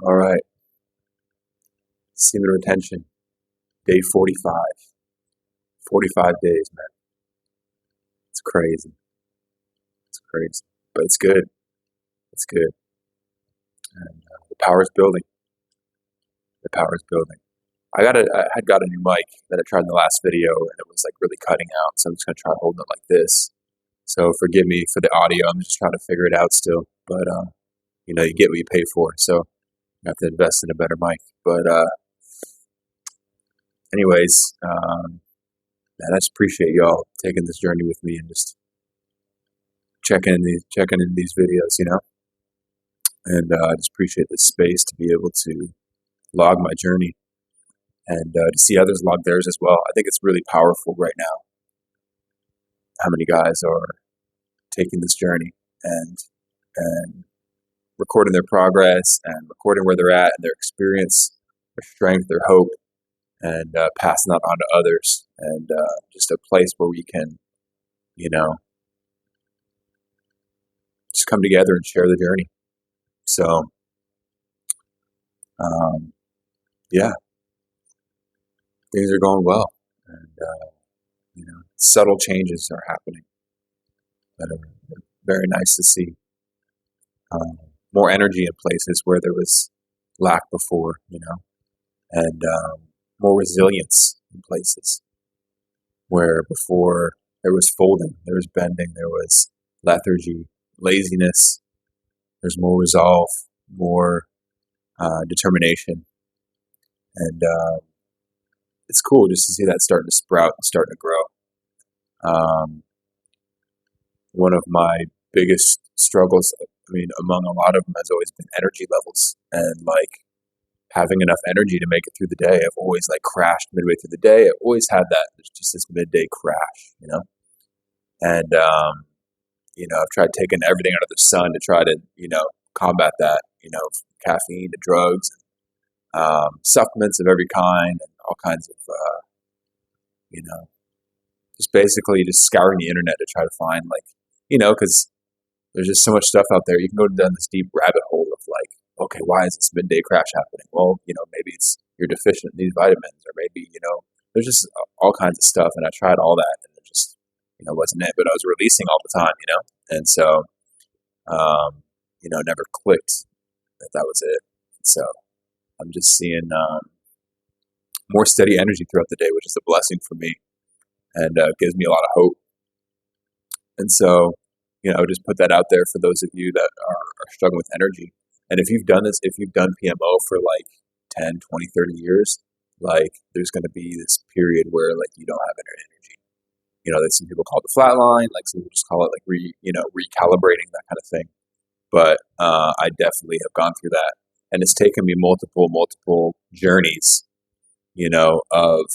All right, semen retention, day 45. 45 days, man. It's crazy. It's crazy. But it's good. It's good. And the power's building. The power's building. I had got a new mic that I tried in the last video and it was like really cutting out. So I'm just going to try holding it like this. So forgive me for the audio. I'm just trying to figure it out still. But, you get what you pay for. So you have to invest in a better mic. But, anyways, man, I just appreciate y'all taking this journey with me and just checking in these videos, and I just appreciate this space to be able to log my journey and to see others log theirs as well. I think it's really powerful right now how many guys are taking this journey and recording their progress and recording where they're at and their experience, their strength, their hope, and passing that on to others. And just a place where we can, just come together and share the journey. So, yeah, things are going well, and subtle changes are happening that are very nice to see. More energy in places where there was lack before, and more resilience in places where before there was folding, there was bending, there was lethargy, laziness. There's more resolve, more determination, and it's cool just to see that starting to sprout and starting to grow. One of my biggest struggles, among a lot of them, has always been energy levels and like having enough energy to make it through the day. I've always like crashed midway through the day. I've always had that. There's just this midday crash, and I've tried taking everything under the sun to try to, combat that, caffeine to drugs, supplements of every kind, and all kinds of, just basically just scouring the internet to try to find because there's just so much stuff out there. You can go down this deep rabbit hole of like, okay, why is this midday crash happening? Well, maybe you're deficient in these vitamins, or maybe, there's just all kinds of stuff. And I tried all that, and it just, wasn't it. But I was releasing all the time, and so, never clicked that that was it. So I'm just seeing more steady energy throughout the day, which is a blessing for me, and gives me a lot of hope. And so, just put that out there for those of you that are struggling with energy. And if you've done this, if you've done PMO for like 10, 20, 30 years, like there's going to be this period where like you don't have any energy. That some people call it the flat line, like some people just call it like recalibrating, that kind of thing. But I definitely have gone through that, and it's taken me multiple journeys, of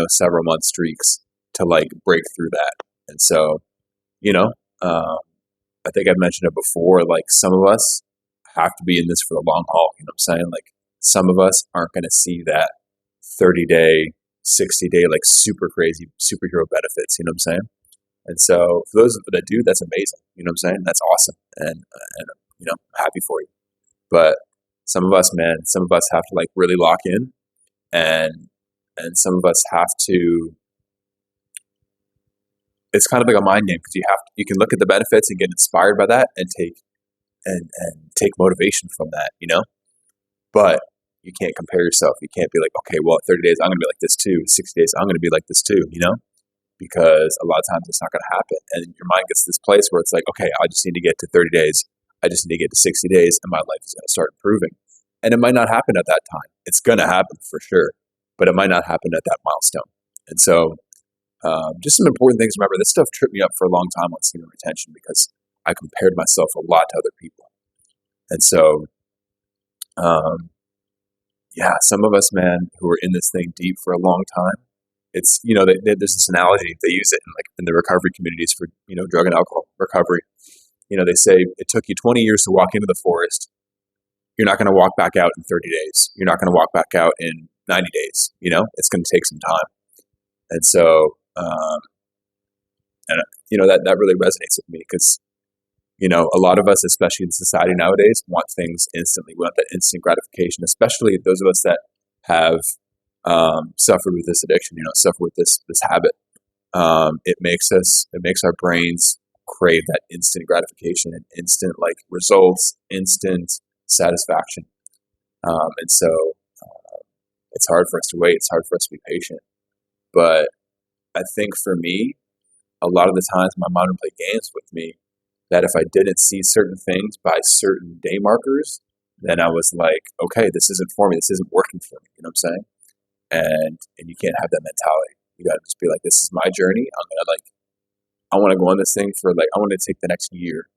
several month streaks to like break through that. And so, I think I've mentioned it before. Like some of us have to be in this for the long haul. You know what I'm saying? Like some of us aren't going to see that 30-day, 60-day, like super crazy superhero benefits. You know what I'm saying? And so for those that do, that's amazing. You know what I'm saying? That's awesome. And I'm happy for you. But some of us, man, some of us have to like really lock in, and some of us have to. It's kind of like a mind game because you can look at the benefits and get inspired by that and take motivation from that, But you can't compare yourself. You can't be like, okay, well, at 30 days I'm going to be like this too. 60 days I'm going to be like this too, Because a lot of times it's not going to happen, and your mind gets to this place where it's like, okay, I just need to get to 30 days. I just need to get to 60 days, and my life is going to start improving. And it might not happen at that time. It's going to happen for sure, but it might not happen at that milestone. And so. Just some important things to remember. This stuff tripped me up for a long time on semen retention because I compared myself a lot to other people. And so, some of us, man, who are in this thing deep for a long time, it's, there's this analogy, they use it in the recovery communities for, drug and alcohol recovery. They say it took you 20 years to walk into the forest. You're not going to walk back out in 30 days. You're not going to walk back out in 90 days. It's going to take some time. And so, that really resonates with me because A lot of us, especially in society nowadays, want things instantly. We want that instant gratification, especially those of us that have suffered with this addiction, suffer with this habit. It makes our brains crave that instant gratification and instant like results, instant satisfaction. And so it's hard for us to wait. It's hard for us to be patient. But I think for me, a lot of the times my mom would play games with me that if I didn't see certain things by certain day markers, then I was like, okay, this isn't for me. This isn't working for me. You know what I'm saying? And you can't have that mentality. You gotta just be like, this is my journey. I want to go on this thing for like, I want to take the next year.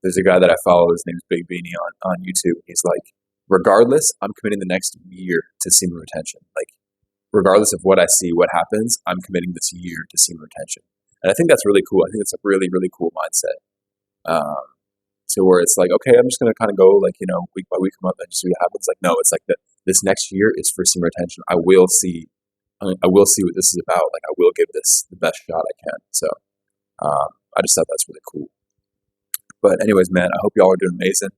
There's a guy that I follow. His name is Big Beanie on YouTube. He's like, regardless, I'm committing the next year to semen retention. Like, regardless of what I see, what happens, I'm committing this year to semen retention. And I think that's really cool. I think it's a really, really cool mindset. Um, to where it's like, okay, I'm just gonna kind of go like, week by week, month, and just see what happens. Like, no, it's like this next year is for semen retention. I will see what this is about. Like, I will give this the best shot I can. So, I just thought that's really cool. But anyways, man, I hope y'all are doing amazing.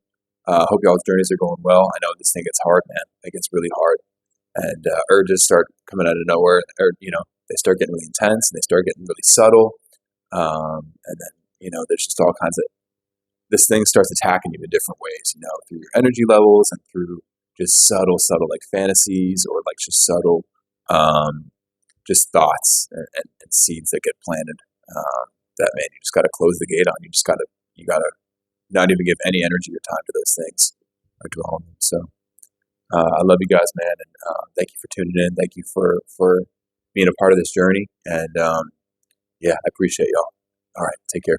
I hope y'all's journeys are going well. I know this thing gets hard, man. It gets really hard, and urges start coming out of nowhere, or they start getting really intense and they start getting really subtle, and then there's just all kinds of this thing starts attacking you in different ways, through your energy levels and through just subtle like fantasies or like just subtle, just thoughts and seeds that get planted. That man, you just got to close the gate on. You got to not even give any energy or time to those things or dwell on them. So I love you guys, man, and thank you for tuning in. Thank you for being a part of this journey, and yeah, I appreciate y'all. All right, take care.